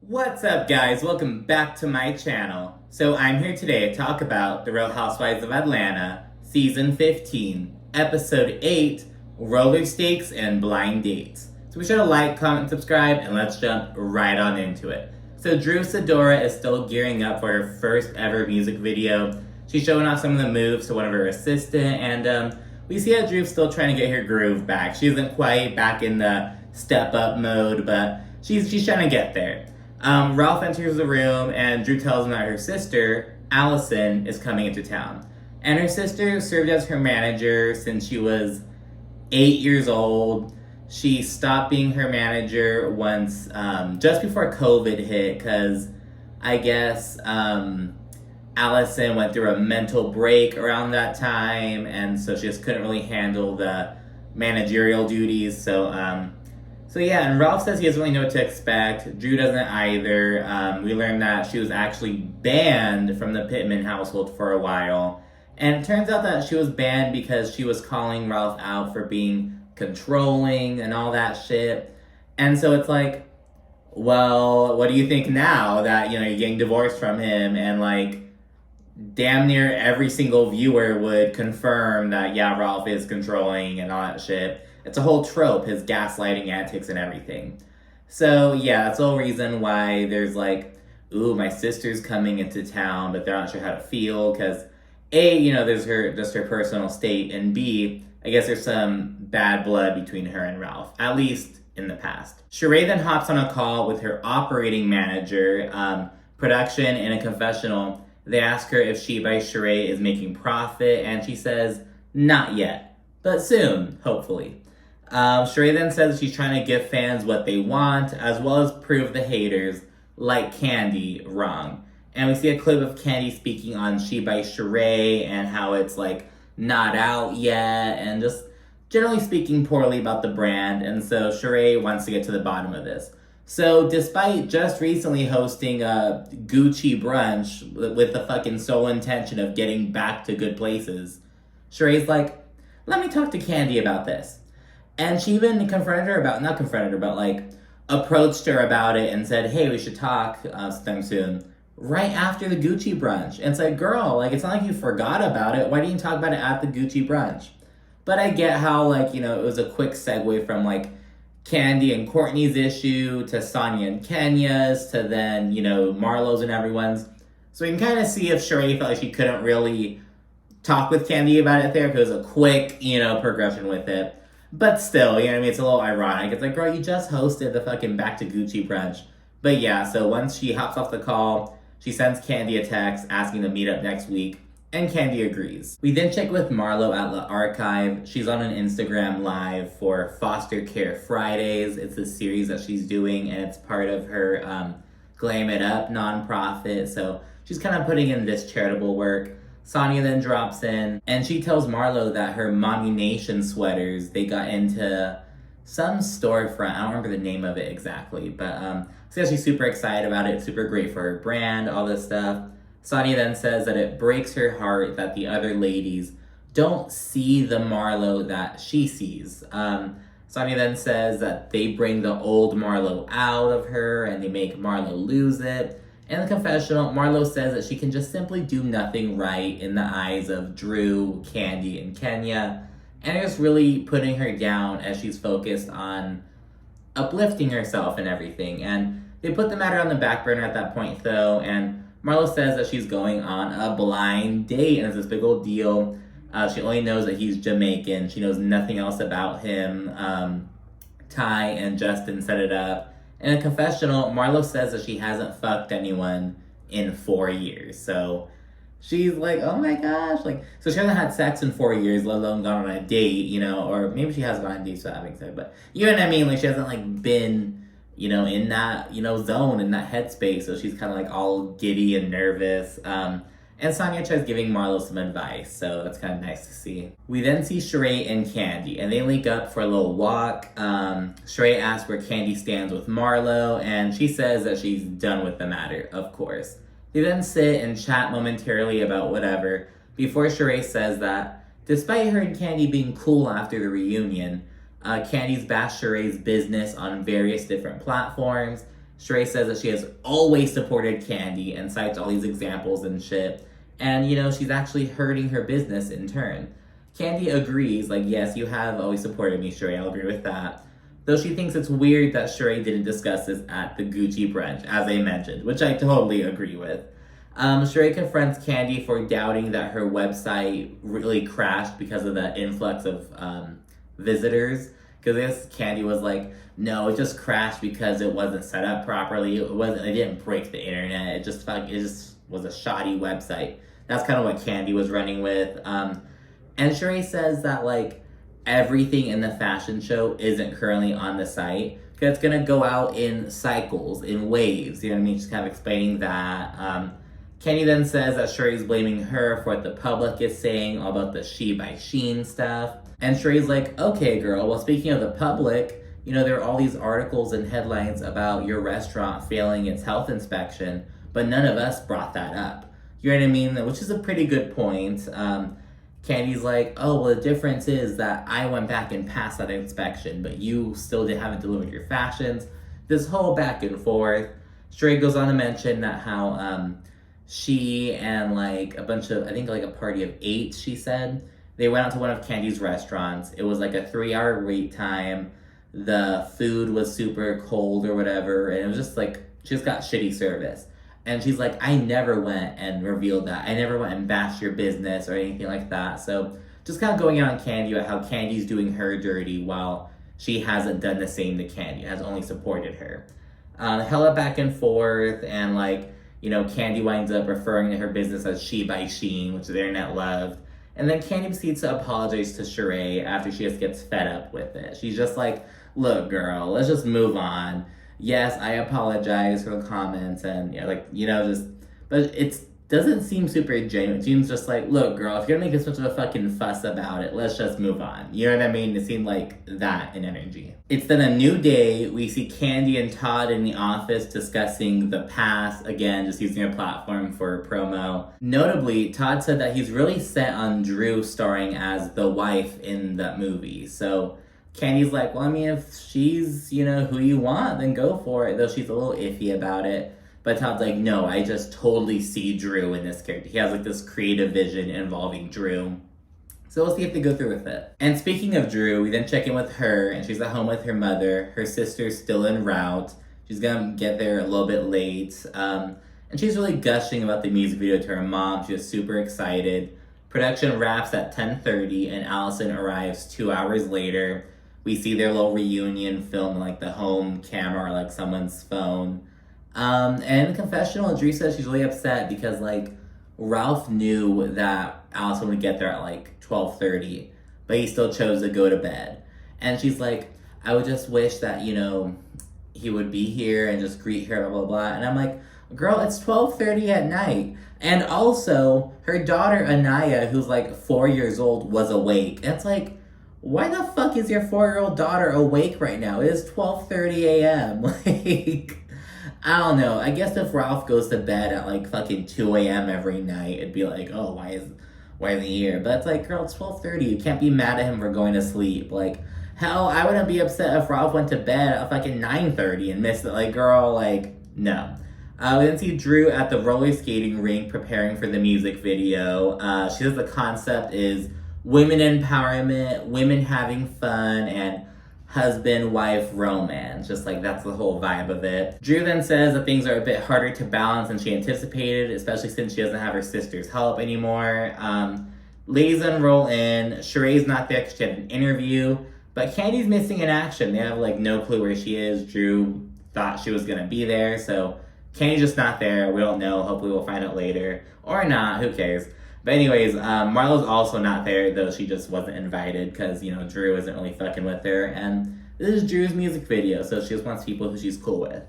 What's up, guys? Welcome back to my channel. So I'm here today to talk about The Real Housewives of Atlanta, Season 15, Episode 8, Rollerstakes and Blind Dates. So be sure to like, comment, subscribe, and let's jump right on into it. So Drew Sidora is still gearing up for her first ever music video. She's showing off some of the moves to one of her assistants, and we see that Drew's still trying to get her groove back. She isn't quite back in the step-up mode, but she's trying to get there. Ralph enters the room and Drew tells him that her sister, Allison, is coming into town. And her sister served as her manager since she was 8 years old. She stopped being her manager once, just before COVID hit, because I guess Allison went through a mental break around that time, and so she just couldn't really handle the managerial duties. So yeah, and Ralph says he doesn't really know what to expect. Drew doesn't either. We learned that she was actually banned from the Pittman household for a while. And it turns out that she was banned because she was calling Ralph out for being controlling and all that shit. And so it's like, well, what do you think now that, you're getting divorced from him? And like, damn near every single viewer would confirm that, yeah, Ralph is controlling and all that shit. It's a whole trope, his gaslighting antics and everything. So, yeah, that's the whole reason why there's like, ooh, my sister's coming into town, but they're not sure how to feel, because A, there's her personal state, and B, I guess there's some bad blood between her and Ralph, at least in the past. Sheree then hops on a call with her operating manager, production, in a confessional. They ask her if She by Sheree is making profit, and she says, not yet, but soon, hopefully. Sheree then says she's trying to give fans what they want, as well as prove the haters, like Candy, wrong. And we see a clip of Candy speaking on She by Sheree and how it's like not out yet, and just generally speaking poorly about the brand. And so Sheree wants to get to the bottom of this. So despite just recently hosting a Gucci brunch with the fucking sole intention of getting back to good places, Sheree's like, let me talk to Candy about this. And she even approached her about it and said, hey, we should talk sometime soon, right after the Gucci brunch. And it's like, girl, it's not like you forgot about it. Why didn't you talk about it at the Gucci brunch? But I get how, it was a quick segue from, Candy and Courtney's issue to Sonia and Kenya's to then, Marlo's and everyone's. So we can kind of see if Sheree felt like she couldn't really talk with Candy about it there, because it was a quick, progression with it. But still, it's a little ironic. It's like, girl, you just hosted the fucking Back to Gucci brunch. But yeah, so once she hops off the call, she sends Candy a text asking to meet up next week, and Candy agrees. We then check with Marlo at La Archive. She's on an Instagram live for Foster Care Fridays. It's a series that she's doing, and it's part of her Glam It Up nonprofit. So she's kind of putting in this charitable work. Sonia then drops in, and she tells Marlo that her Mommy Nation sweaters, they got into some storefront. I don't remember the name of it exactly, but so she's super excited about it. It's super great for her brand, all this stuff. Sonia then says that it breaks her heart that the other ladies don't see the Marlo that she sees. Sonia then says that they bring the old Marlo out of her and they make Marlo lose it. In the confessional, Marlo says that she can just simply do nothing right in the eyes of Drew, Candy, and Kenya, and it's really putting her down as she's focused on uplifting herself and everything. And they put the matter on the back burner at that point, though, and Marlo says that she's going on a blind date, and it's this big old deal. She only knows that he's Jamaican. She knows nothing else about him. Ty and Justin set it up. In a confessional, Marlo says that she hasn't fucked anyone in 4 years. So she's like, oh my gosh. So she hasn't had sex in 4 years, let alone gone on a date, or maybe she has gone on a date, so that makes sense. But you know what I mean? She hasn't been, in that, zone, in that headspace. So she's kind of all giddy and nervous. And Sonia tries giving Marlo some advice, so that's kind of nice to see. We then see Sheree and Candy, and they link up for a little walk. Sheree asks where Candy stands with Marlo, and she says that she's done with the matter, of course. They then sit and chat momentarily about whatever, before Sheree says that, despite her and Candy being cool after the reunion, Candy's bashed Sheree's business on various different platforms, Sheree says that she has always supported Candy and cites all these examples and shit. And, she's actually hurting her business in turn. Candy agrees, like, yes, you have always supported me, Sheree, I'll agree with that. Though she thinks it's weird that Sheree didn't discuss this at the Gucci brunch, as I mentioned, which I totally agree with. Sheree confronts Candy for doubting that her website really crashed because of the influx of visitors. Because I guess Candy was like, no, it just crashed because it wasn't set up properly. It didn't break the internet. It just was a shoddy website. That's kind of what Candy was running with. And Sheree says that, like, everything in the fashion show isn't currently on the site. Because it's going to go out in cycles, in waves. You know what I mean? Just kind of explaining that. Kenny then says that Sheree's blaming her for what the public is saying all about the She by Shein stuff. And Sheree's like, okay, girl, well, speaking of the public, there are all these articles and headlines about your restaurant failing its health inspection, but none of us brought that up. You know what I mean? Which is a pretty good point. Candy's like, oh, well, the difference is that I went back and passed that inspection, but you still haven't delivered your fashions. This whole back and forth. Sheree goes on to mention that how she and, like, a bunch of, I think, like, a party of 8, she said, they went out to one of Candy's restaurants. It was like a 3-hour wait time. The food was super cold or whatever, and it was just like, she just got shitty service. And she's like, I never went and revealed that. I never went and bashed your business or anything like that. So just kind of going out on Candy about how Candy's doing her dirty while she hasn't done the same to Candy, has only supported her. Hella back and forth, and, like, Candy winds up referring to her business as She by Shein, which the internet loved. And then Candy proceeds to apologize to Sheree after she just gets fed up with it. She's just like, look, girl, let's just move on. Yes, I apologize for the comments and, but it doesn't seem super genuine. It seems just like, look, girl, if you're gonna make this much of a fucking fuss about it, let's just move on. You know what I mean? It seemed like that in energy. It's then a new day. We see Candy and Todd in the office discussing the past, again, just using a platform for promo. Notably, Todd said that he's really set on Drew starring as the wife in that movie. So Candy's like, well, I mean, if she's, who you want, then go for it, though she's a little iffy about it. But Todd's like, no, I just totally see Drew in this character. He has, like, this creative vision involving Drew. So we'll see if they go through with it. And speaking of Drew, we then check in with her, and she's at home with her mother. Her sister's still en route. She's gonna get there a little bit late. And she's really gushing about the music video to her mom. She was super excited. Production wraps at 10:30, and Allison arrives 2 hours later. We see their little reunion film, like, the home camera or, like, someone's phone. And in the confessional, Drew says she's really upset because, like, Ralph knew that Allison would get there at, like, 12:30, but he still chose to go to bed. And she's like, I would just wish that, he would be here and just greet her, blah, blah, blah. And I'm like, girl, it's 12:30 at night. And also, her daughter, Anaya, who's, like, 4 years old, was awake. And it's like, why the fuck is your 4-year-old daughter awake right now? It is 12:30 a.m. Like, I don't know. I guess if Ralph goes to bed at, like, fucking 2 a.m. every night, it'd be like, oh, why isn't he here? But it's like, girl, it's 12:30. You can't be mad at him for going to sleep. Like, hell, I wouldn't be upset if Ralph went to bed at fucking 9:30 and missed it. Like, girl, like, no. We then see Drew at the roller skating rink preparing for the music video. She says the concept is women empowerment, women having fun, and husband-wife romance. Just like, that's the whole vibe of it. Drew then says that things are a bit harder to balance than she anticipated, especially since she doesn't have her sister's help anymore. Ladies then roll in. Sheree's not there because she had an interview, but Candy's missing in action. They have, like, no clue where she is. Drew thought she was gonna be there, so Candy's just not there. We don't know. Hopefully we'll find out later. Or not. Who cares? But anyways, Marlo's also not there, though she just wasn't invited because, Drew isn't really fucking with her. And this is Drew's music video, so she just wants people who she's cool with.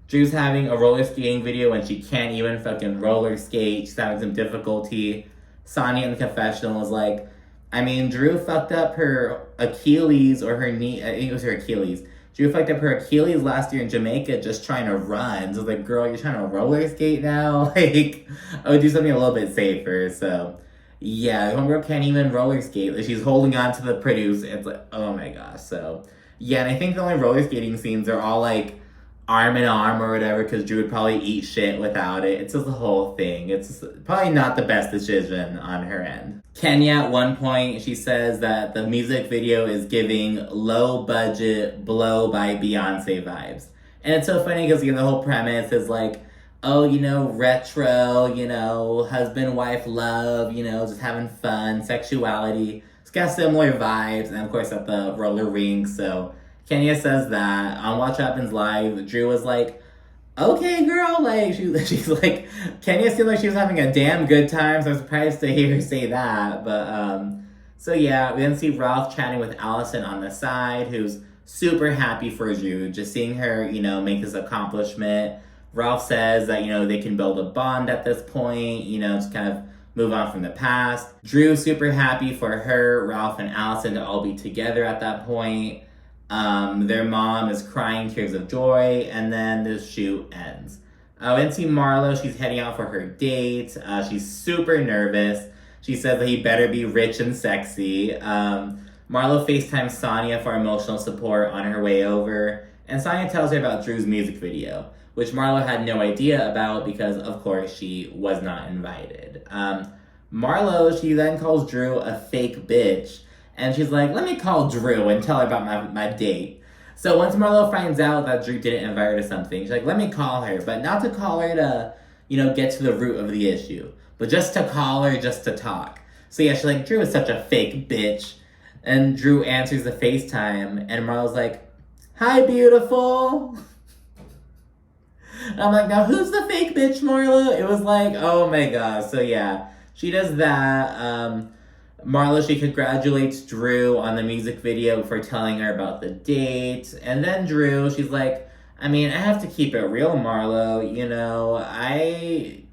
Drew's having a roller skating video and she can't even fucking roller skate. She's having some difficulty. Sonia in the confessional is like, I mean, Drew fucked up her Achilles or her knee. I think it was her Achilles. Drew fucked up her Achilles last year in Jamaica just trying to run. So it's like, girl, you're trying to roller skate now? Like, I would do something a little bit safer. So, yeah, homegirl can't even roller skate. Like, she's holding on to the produce. It's like, oh my gosh. So, yeah, and I think the only roller skating scenes are all, like, arm in arm or whatever, because Drew would probably eat shit without it. It's just the whole thing. It's probably not the best decision on her end. Kenya, at one point, she says that the music video is giving low budget Blow by Beyonce vibes. And it's so funny because, the whole premise is like, oh, retro, husband-wife love, just having fun, sexuality. It's got similar vibes, and of course at the roller rink, so Kenya says that. On Watch Happens Live, Drew was like, okay, girl, like, she's like, Kenya seemed like she was having a damn good time, so I'm surprised to hear her say that, but, so yeah, we then see Ralph chatting with Allison on the side, who's super happy for Drew, just seeing her, make this accomplishment. Ralph says that, they can build a bond at this point, just kind of move on from the past. Drew's super happy for her, Ralph, and Allison to all be together at that point. Their mom is crying tears of joy, and then the shoot ends. We then see Marlo. She's heading out for her date. She's super nervous. She says that he better be rich and sexy. Marlo FaceTimes Sonia for emotional support on her way over, and Sonia tells her about Drew's music video, which Marlo had no idea about because, of course, she was not invited. Marlo, she then calls Drew a fake bitch, and she's like, let me call Drew and tell her about my date. So once Marlo finds out that Drew didn't invite her to something, she's like, let me call her, but not to call her to, get to the root of the issue, but just to call her just to talk. So yeah, she's like, Drew is such a fake bitch. And Drew answers the FaceTime, and Marlo's like, hi, beautiful. And I'm like, now who's the fake bitch, Marlo? It was like, oh my gosh. So yeah, she does that. Marlo, she congratulates Drew on the music video for telling her about the date. And then Drew, she's like, I have to keep it real, Marlo.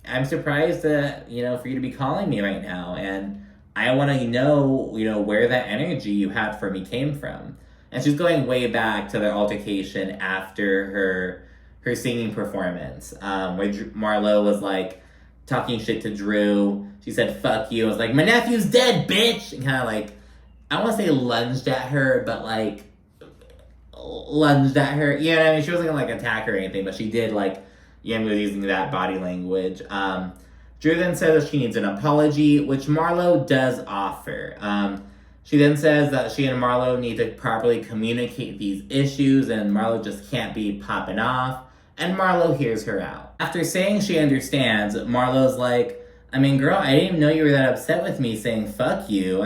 I'm surprised that, for you to be calling me right now. And I want to know, where that energy you had for me came from. And she's going way back to their altercation after her singing performance, where Marlo was like talking shit to Drew. She said, fuck you. I was like, my nephew's dead, bitch. And kind of like, I want to say lunged at her, but like, lunged at her. You know what I mean? She wasn't gonna like attack her or anything, but she did like, was using that body language. Drew then says that she needs an apology, which Marlo does offer. She then says that she and Marlo need to properly communicate these issues, and Marlo just can't be popping off. And Marlo hears her out. After saying she understands, Marlo's like, girl, I didn't even know you were that upset with me saying fuck you.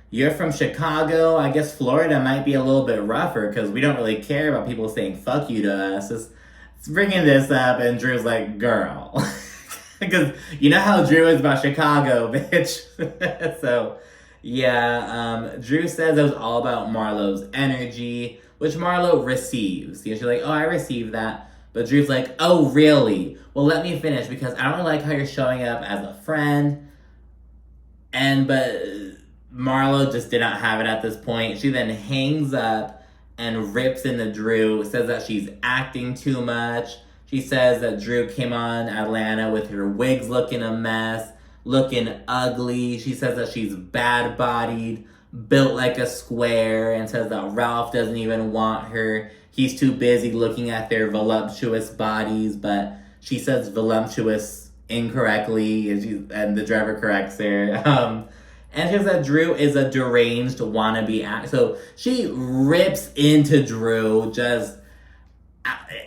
You're from Chicago. I guess Florida might be a little bit rougher because we don't really care about people saying fuck you to us. It's bringing this up, and Drew's like, girl. Because you know how Drew is about Chicago, bitch. So, yeah, Drew says it was all about Marlo's energy, which Marlo receives. She's like, oh, I received that. But Drew's like, oh, really? Well, let me finish because I don't really like how you're showing up as a friend. But Marlo just did not have it at this point. She then hangs up and rips into Drew, says that she's acting too much. She says that Drew came on Atlanta with her wigs looking a mess, looking ugly. She says that she's bad-bodied, built like a square, and says that Ralph doesn't even want her. He's too busy looking at their voluptuous bodies, but she says voluptuous incorrectly, and the driver corrects her. And she says that Drew is a deranged wannabe actor. So she rips into Drew,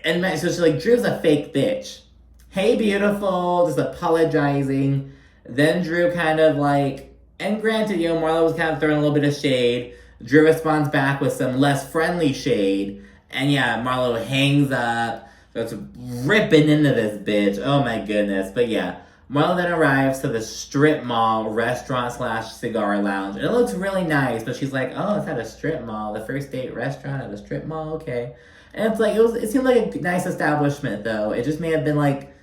and so she's like, Drew's a fake bitch. Hey, beautiful, just apologizing. Then Drew kind of like, and granted, Marlo was kind of throwing a little bit of shade. Drew responds back with some less friendly shade. And yeah, Marlo hangs up, starts ripping into this bitch. Oh my goodness. But yeah, Marlo then arrives to the strip mall restaurant / cigar lounge. And it looks really nice, but she's like, oh, it's at a strip mall. The first date restaurant at a strip mall, okay. And it's like, it seemed like a nice establishment, though. It just may have been like,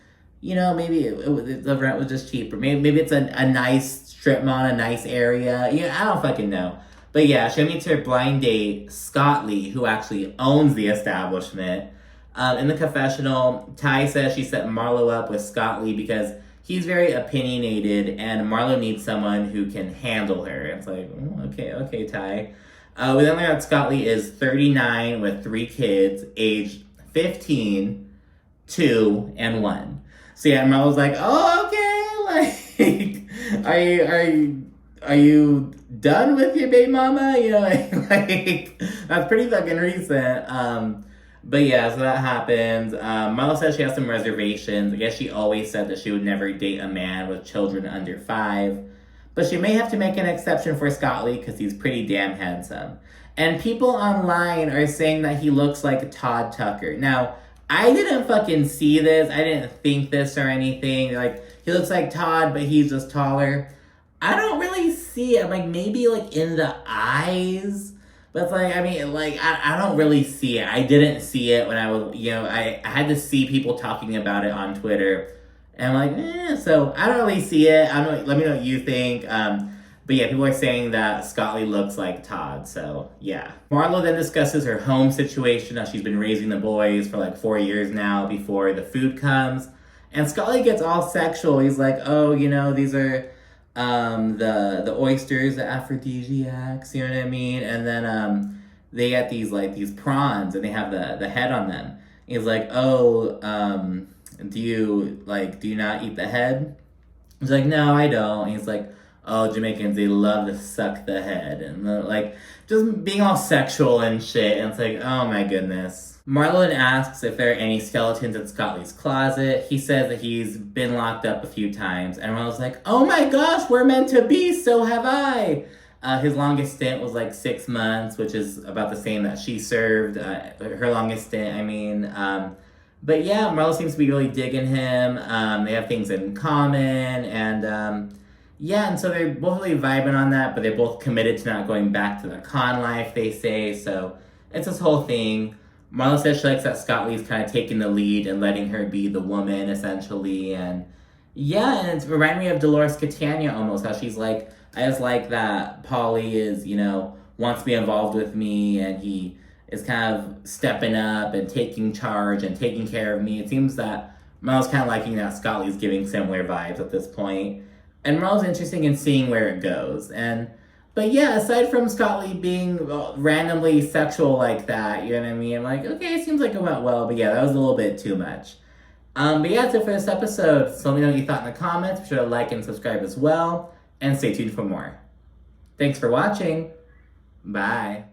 maybe the rent was just cheaper. Maybe it's a nice strip mall, a nice area. I don't fucking know. But yeah, she meets her blind date, Scott Lee, who actually owns the establishment. In the confessional, Ty says she set Marlo up with Scott Lee because he's very opinionated and Marlo needs someone who can handle her. It's like, okay, Ty. We then learn that Scott Lee is 39 with 3 kids, aged 15, 2, and 1. So yeah, Marlo was like, oh, okay, like, are you done with your baby mama? You know, like that's pretty fucking recent. But yeah, so that happens. Marlo says she has some reservations. I guess she always said that she would never date a man with children under 5. But she may have to make an exception for Scott Lee because he's pretty damn handsome. And people online are saying that he looks like Todd Tucker. Now, I didn't fucking see this. I didn't think this or anything. Like, he looks like Todd, but he's just taller. I don't really see it. Like, maybe, like, in the eyes. But it's like, I mean, like, I don't really see it. I didn't see it when I was, you know, I had to see people talking about it on Twitter. And I'm like, so I don't really see it. I don't. Let me know what you think. But yeah, people are saying that Scott Lee looks like Todd, so yeah. Marlo then discusses her home situation, how she's been raising the boys for like 4 years now before the food comes. And Scott Lee gets all sexual. He's like, oh, you know, these are the oysters, the aphrodisiacs, you know what I mean? And then they get these prawns and they have the head on them. He's like, oh, do you not eat the head? He's like, no, I don't. And he's like, oh, Jamaicans, they love to suck the head. And like, just being all sexual and shit. And it's like, oh my goodness. Marlo asks if there are any skeletons in Scott Lee's closet. He says that he's been locked up a few times. And Marlo's like, oh my gosh, we're meant to be, so have I. His longest stint was like 6 months, which is about the same that she served. Her longest stint, I mean. But yeah, Marlo seems to be really digging him. They have things in common. And yeah, and so they're both really vibing on that, but they're both committed to not going back to the con life, they say. So it's this whole thing. Marlo says she likes that Scott Lee's kind of taking the lead and letting her be the woman, essentially. And yeah, and it's reminding me of Dolores Catania almost, how she's like, I just like that Paulie is, you know, wants to be involved with me, and he is kind of stepping up and taking charge and taking care of me. It seems that Marlo's kind of liking that Scott Lee's giving similar vibes at this point. And Marlo's interested in seeing where it goes. But yeah, aside from Scott Lee being randomly sexual like that, you know what I mean? I'm like, okay, it seems like it went well, but yeah, that was a little bit too much. But yeah, that's it for this episode. So let me know what you thought in the comments. Be sure to like and subscribe as well. And stay tuned for more. Thanks for watching. Bye.